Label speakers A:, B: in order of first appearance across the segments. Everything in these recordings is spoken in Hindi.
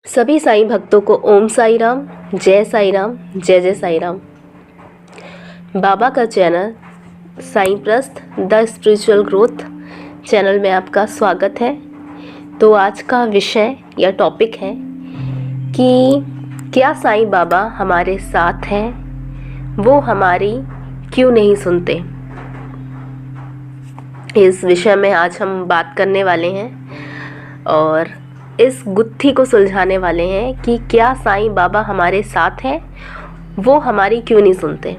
A: सभी साईं भक्तों को ओम साई राम, जय साई राम, जय जय साई राम। बाबा का channel Sai Prasth the spiritual growth channel में आपका स्वागत है। तो आज का विषय या टॉपिक है कि क्या साईं बाबा हमारे साथ हैं, वो हमारी क्यों नहीं सुनते। इस विषय में आज हम बात करने वाले हैं और इस गुत्थी को सुलझाने वाले हैं कि क्या साईं बाबा हमारे साथ हैं, वो हमारी क्यों नहीं सुनते।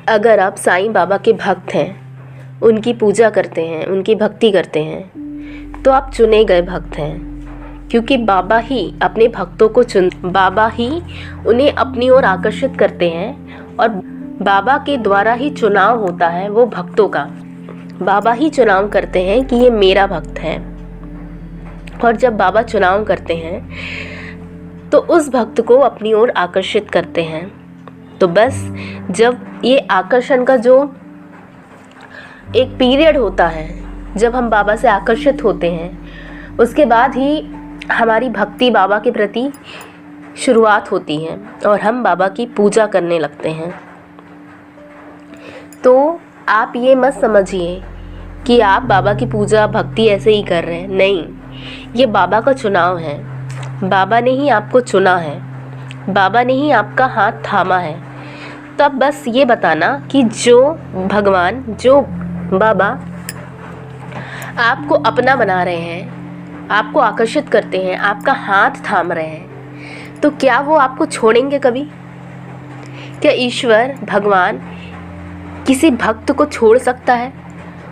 A: अगर आप साईं बाबा के भक्त हैं, उनकी पूजा करते हैं, उनकी भक्ति करते हैं, तो आप चुने गए भक्त हैं, क्योंकि बाबा ही अपने भक्तों को बाबा ही उन्हें अपनी ओर आकर्षित करते हैं और बाबा के द्वारा ही चुनाव होता है वो भक्तों का। बाबा ही चुनाव करते हैं कि ये मेरा भक्त है। और जब बाबा चुनाव करते हैं तो उस भक्त को अपनी ओर आकर्षित करते हैं। तो बस जब ये आकर्षण का जो एक पीरियड होता है, जब हम बाबा से आकर्षित होते हैं, उसके बाद ही हमारी भक्ति बाबा के प्रति शुरुआत होती है और हम बाबा की पूजा करने लगते हैं। तो आप ये मत समझिए कि आप बाबा की पूजा भक्ति ऐसे ही कर रहे हैं, नहीं, ये बाबा का चुनाव है। बाबा ने ही आपको चुना है, बाबा ने ही आपका हाथ थामा है। तब बस ये बताना कि जो भगवान, जो बाबा आपको अपना बना रहे हैं, आपको आकर्षित करते हैं, आपका हाथ थाम रहे हैं, तो क्या वो आपको छोड़ेंगे कभी? क्या ईश्वर भगवान किसी भक्त को छोड़ सकता है?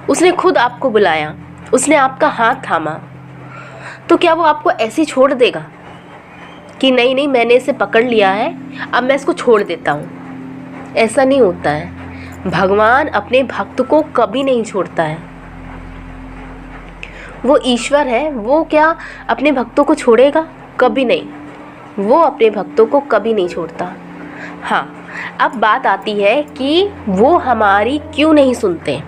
A: उसने खुद आपको बुलाया, उसने आपका हाथ थामा, तो क्या वो आपको ऐसे छोड़ देगा कि नहीं नहीं मैंने इसे पकड़ लिया है, अब मैं इसको छोड़ देता हूँ? ऐसा नहीं होता है। भगवान अपने भक्त को कभी नहीं छोड़ता है। वो ईश्वर है, वो क्या अपने भक्तों को छोड़ेगा? कभी नहीं। वो अपने भक्तों को कभी नहीं छोड़ता। हाँ, अब बात आती है कि वो हमारी क्यों नहीं सुनते।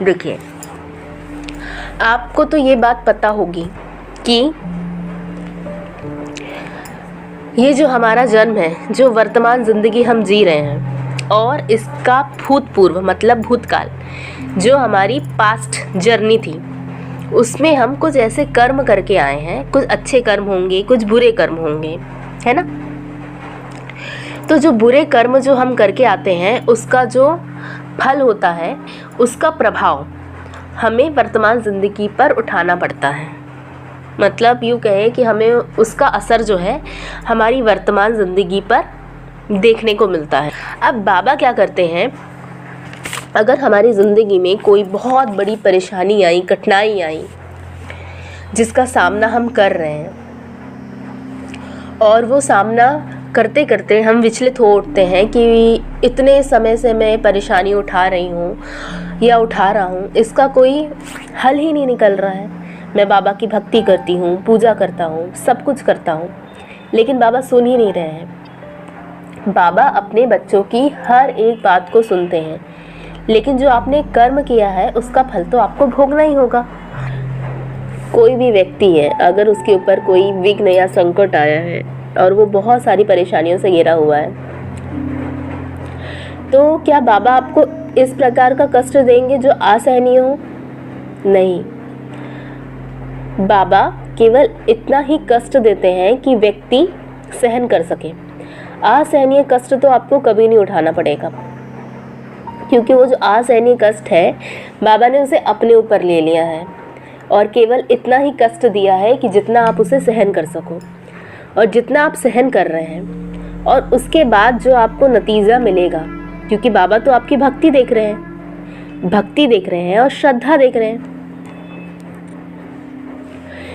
A: देखिए, आपको तो ये बात पता होगी कि ये जो हमारा जन्म है, जो वर्तमान ज़िंदगी हम जी रहे हैं, और इसका भूतपूर्व मतलब भूतकाल, जो हमारी पास्ट जर्नी थी, उसमें हम कुछ ऐसे कर्म करके आए हैं। कुछ अच्छे कर्म होंगे, कुछ बुरे कर्म होंगे, है ना। तो जो बुरे कर्म जो हम करके आते हैं, उसका जो फल होता है, उसका प्रभाव हमें वर्तमान ज़िंदगी पर उठाना पड़ता है। मतलब यूँ कहें कि हमें उसका असर जो है हमारी वर्तमान ज़िंदगी पर देखने को मिलता है। अब बाबा क्या करते हैं, अगर हमारी ज़िंदगी में कोई बहुत बड़ी परेशानी आई, कठिनाई आई, जिसका सामना हम कर रहे हैं, और वो सामना करते करते हम विचलित हो उठते हैं कि इतने समय से मैं परेशानी उठा रही हूँ या उठा रहा हूँ, इसका कोई हल ही नहीं निकल रहा है। मैं बाबा की भक्ति करती हूँ, पूजा करता हूँ, सब कुछ करता हूँ, लेकिन बाबा सुन ही नहीं रहे हैं। बाबा अपने बच्चों की हर एक बात को सुनते हैं, लेकिन जो आपने कर्म किया है उसका फल तो आपको भोगना ही होगा। कोई भी व्यक्ति है, अगर उसके ऊपर कोई विघ्न या संकट आया है और वो बहुत सारी परेशानियों से घिरा हुआ है, तो क्या बाबा आपको इस प्रकार का कष्ट देंगे जो असहनीय हो? नहीं। बाबा केवल इतना ही कष्ट देते हैं कि व्यक्ति सहन कर सके। असहनीय कष्ट तो आपको कभी नहीं उठाना पड़ेगा, क्योंकि वो जो असहनीय कष्ट है, बाबा ने उसे अपने ऊपर ले लिया है और केवल इतना ही कष्ट दिया है कि जितना आप उसे सहन कर सको। और जितना आप सहन कर रहे हैं, और उसके बाद जो आपको नतीजा मिलेगा, क्योंकि बाबा तो आपकी भक्ति देख रहे हैं, भक्ति देख रहे हैं और श्रद्धा देख रहे हैं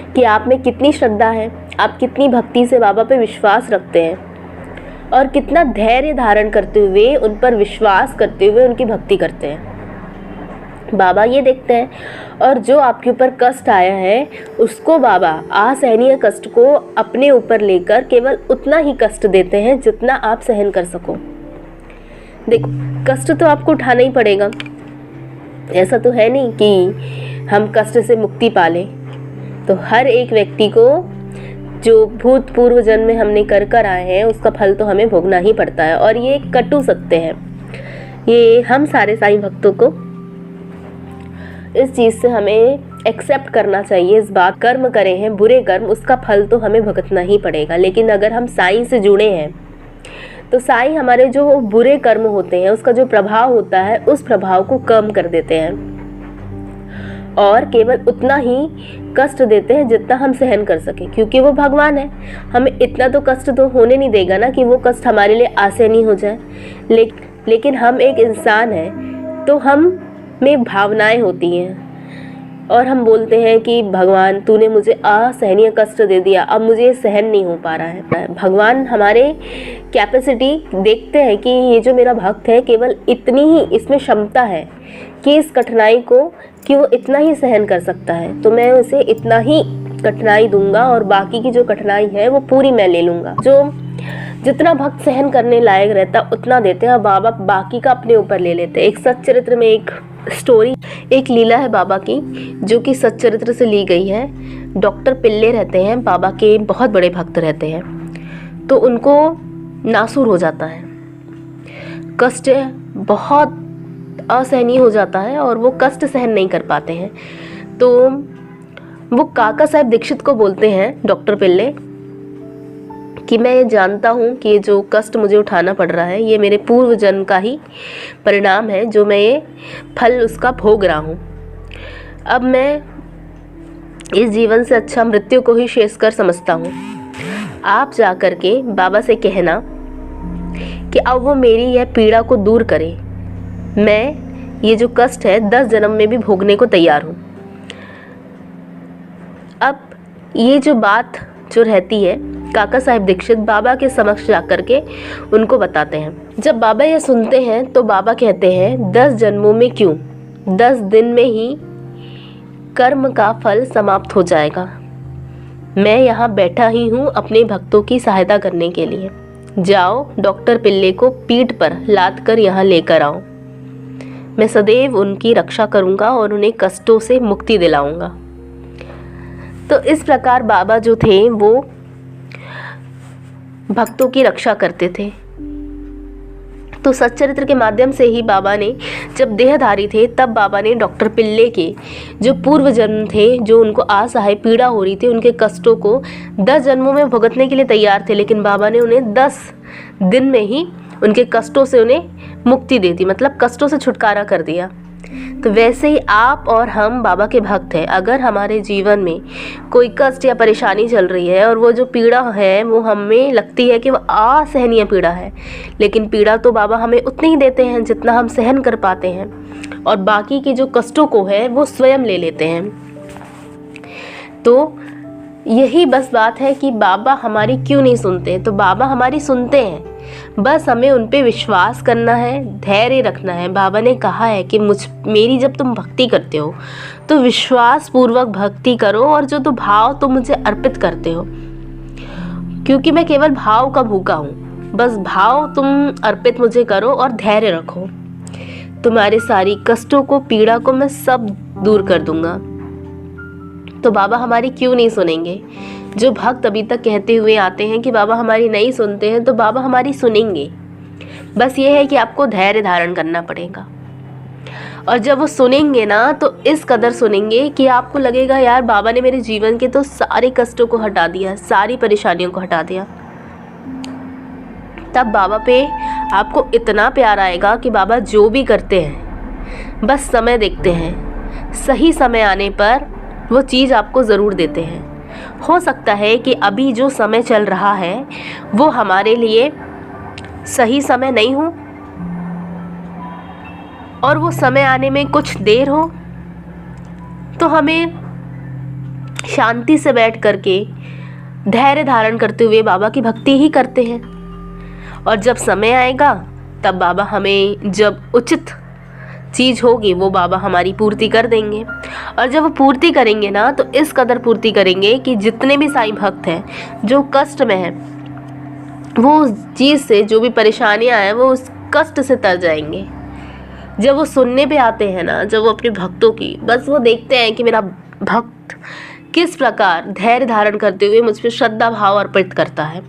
A: कि आप में कितनी श्रद्धा है, आप कितनी भक्ति से बाबा पे विश्वास रखते हैं और कितना धैर्य धारण करते हुए, उन पर विश्वास करते हुए उनकी भक्ति करते हैं। बाबा ये देखते हैं, और जो आपके ऊपर कष्ट आया है उसको बाबा असहनीय कष्ट को अपने ऊपर लेकर केवल उतना ही कष्ट देते हैं जितना आप सहन कर सको। देखो, कष्ट तो आपको उठाना ही पड़ेगा। ऐसा तो है नहीं कि हम कष्ट से मुक्ति पा लें। तो हर एक व्यक्ति को जो भूतपूर्व जन्म में हमने कर कर आए हैं उसका फल तो हमें भोगना ही पड़ता है। और ये कटु सत्य है, ये हम सारे साईं भक्तों को इस चीज़ से हमें एक्सेप्ट करना चाहिए। इस बात, कर्म करे हैं बुरे कर्म, उसका फल तो हमें भुगतना ही पड़ेगा। लेकिन अगर हम साईं से जुड़े हैं तो साईं हमारे जो बुरे कर्म होते हैं उसका जो प्रभाव होता है उस प्रभाव को कम कर देते हैं और केवल उतना ही कष्ट देते हैं जितना हम सहन कर सकें, क्योंकि वो भगवान है। हमें इतना तो कष्ट तो होने नहीं देगा ना कि वो कष्ट हमारे लिए असहनीय हो जाए। लेकिन हम एक इंसान हैं तो हम में भावनाएं होती हैं और हम बोलते हैं कि भगवान तूने मुझे असहनीय कष्ट दे दिया, अब मुझे ये सहन नहीं हो पा रहा है। भगवान हमारे कैपेसिटी देखते हैं कि ये जो मेरा भक्त है केवल इतनी ही इसमें क्षमता है कि इस कठिनाई को कि वो इतना ही सहन कर सकता है, तो मैं उसे इतना ही कठिनाई दूंगा और बाकी की जो कठिनाई है वो पूरी मैं ले लूँगा। जो जितना भक्त सहन करने लायक रहता उतना देते हैं और बाबा बाकी का अपने ऊपर ले लेते हैं। एक सच्चरित्र में एक स्टोरी, एक लीला है बाबा की जो कि सच्चरित्र से ली गई है। डॉक्टर पिल्ले रहते हैं, बाबा के बहुत बड़े भक्त रहते हैं, तो उनको नासूर हो जाता है, कष्ट बहुत असहनीय हो जाता है और वो कष्ट सहन नहीं कर पाते हैं। तो वो काका साहब दीक्षित को बोलते हैं डॉक्टर पिल्ले कि मैं ये जानता हूँ कि ये जो कष्ट मुझे उठाना पड़ रहा है ये मेरे पूर्व जन्म का ही परिणाम है, जो मैं ये फल उसका भोग रहा हूँ। अब मैं इस जीवन से अच्छा मृत्यु को ही श्रेयस्कर समझता हूँ। आप जा कर के बाबा से कहना कि अब वो मेरी यह पीड़ा को दूर करे, मैं ये जो कष्ट है 10 जन्म में भी भोगने को तैयार हूँ। अब ये जो बात जो रहती है काका साहब दीक्षित बाबा के समक्ष जाकर के उनको बताते हैं। जब बाबा ये सुनते हैं तो बाबा कहते हैं 10 जन्मों में क्यों, 10 दिन में ही कर्म का फल समाप्त हो जाएगा। मैं यहाँ बैठा ही हूँ अपने भक्तों की सहायता करने के लिए। जाओ डॉक्टर पिल्ले को पीठ पर लाद कर यहाँ लेकर आओ। मैं सदैव उनकी रक्षा करूँगा और उन्हें कष्टों से मुक्ति दिलाऊंगा। तो इस प्रकार बाबा जो थे वो भक्तों की रक्षा करते थे। तो सच्चरित्र के माध्यम से ही बाबा ने जब देहधारी थे तब बाबा ने डॉक्टर पिल्ले के जो पूर्व जन्म थे, जो उनको असहाय पीड़ा हो रही थी, उनके कष्टों को 10 जन्मों में भुगतने के लिए तैयार थे, लेकिन बाबा ने उन्हें 10 दिन में ही उनके कष्टों से उन्हें मुक्ति दे दी, मतलब कष्टों से छुटकारा कर दिया। तो वैसे ही आप और हम बाबा के भक्त हैं। अगर हमारे जीवन में कोई कष्ट या परेशानी चल रही है और वो जो पीड़ा है वो हमें लगती है कि वो असहनीय पीड़ा है, लेकिन पीड़ा तो बाबा हमें उतनी ही देते हैं जितना हम सहन कर पाते हैं, और बाकी की जो कष्टों को है वो स्वयं ले लेते हैं। तो यही बस बात है कि बाबा हमारी क्यों नहीं सुनते। तो बाबा हमारी सुनते हैं, बस हमें उन पे विश्वास करना है, धैर्य रखना है। बाबा ने कहा है कि मेरी जब तुम भक्ति करते हो तो विश्वास पूर्वक भक्ति करो और जो तो भाव तुम मुझे अर्पित करते हो, क्योंकि मैं केवल भाव का भूखा हूँ। बस भाव तुम अर्पित मुझे करो और धैर्य रखो, तुम्हारे सारी कष्टों को, पीड़ा को मैं सब दूर कर दूंगा। तो बाबा हमारी क्यों नहीं सुनेंगे। जो भक्त अभी तक कहते हुए आते हैं कि बाबा हमारी नहीं सुनते हैं, तो बाबा हमारी सुनेंगे। बस ये है कि आपको धैर्य धारण करना पड़ेगा, और जब वो सुनेंगे ना तो इस कदर सुनेंगे कि आपको लगेगा यार बाबा ने मेरे जीवन के तो सारे कष्टों को हटा दिया, सारी परेशानियों को हटा दिया। तब बाबा पे आपको इतना प्यार आएगा कि बाबा जो भी करते हैं बस समय देखते हैं, सही समय आने पर वो चीज़ आपको ज़रूर देते हैं। हो सकता है कि अभी जो समय चल रहा है वो हमारे लिए सही समय नहीं हो, और वो समय आने में कुछ देर हो, तो हमें शांति से बैठ करके धैर्य धारण करते हुए बाबा की भक्ति ही करते हैं। और जब समय आएगा तब बाबा हमें जब उचित चीज़ होगी वो बाबा हमारी पूर्ति कर देंगे। और जब वो पूर्ति करेंगे ना तो इस कदर पूर्ति करेंगे कि जितने भी साईं भक्त हैं जो कष्ट में हैं वो उस चीज़ से, जो भी परेशानियां हैं वो उस कष्ट से तर जाएंगे। जब वो सुनने पे आते हैं ना, जब वो अपने भक्तों की, बस वो देखते हैं कि मेरा भक्त किस प्रकार धैर्य धारण करते हुए मुझ पर श्रद्धा भाव अर्पित करता है।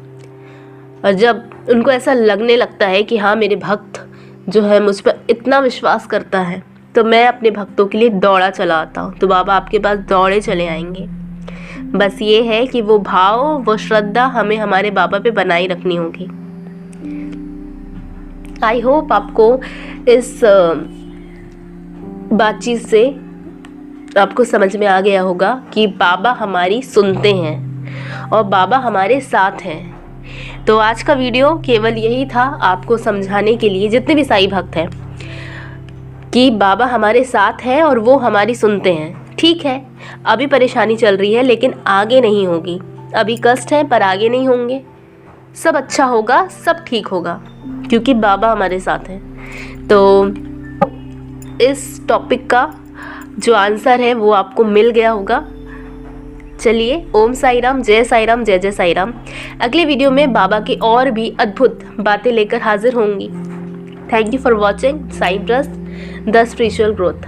A: और जब उनको ऐसा लगने लगता है कि हाँ मेरे भक्त जो है मुझ पर इतना विश्वास करता है, तो मैं अपने भक्तों के लिए दौड़ा चला आता हूँ, तो बाबा आपके पास दौड़े चले आएंगे। बस ये है कि वो भाव, वो श्रद्धा हमें हमारे बाबा पे बनाई रखनी होगी। आई होप आपको इस बातचीत से आपको समझ में आ गया होगा कि बाबा हमारी सुनते हैं और बाबा हमारे साथ हैं। तो आज का वीडियो केवल यही था आपको समझाने के लिए, जितने भी साईं भक्त हैं, कि बाबा हमारे साथ हैं और वो हमारी सुनते हैं। ठीक है, अभी परेशानी चल रही है लेकिन आगे नहीं होगी। अभी कष्ट है पर आगे नहीं होंगे। सब अच्छा होगा, सब ठीक होगा, क्योंकि बाबा हमारे साथ हैं। तो इस टॉपिक का जो आंसर है वो आपको मिल गया होगा। चलिए, ओम साई राम, जय साई राम, जय जय साई राम। अगले वीडियो में बाबा की और भी अद्भुत बातें लेकर हाजिर होंगी। Thank you for watching Sai burst the spiritual growth.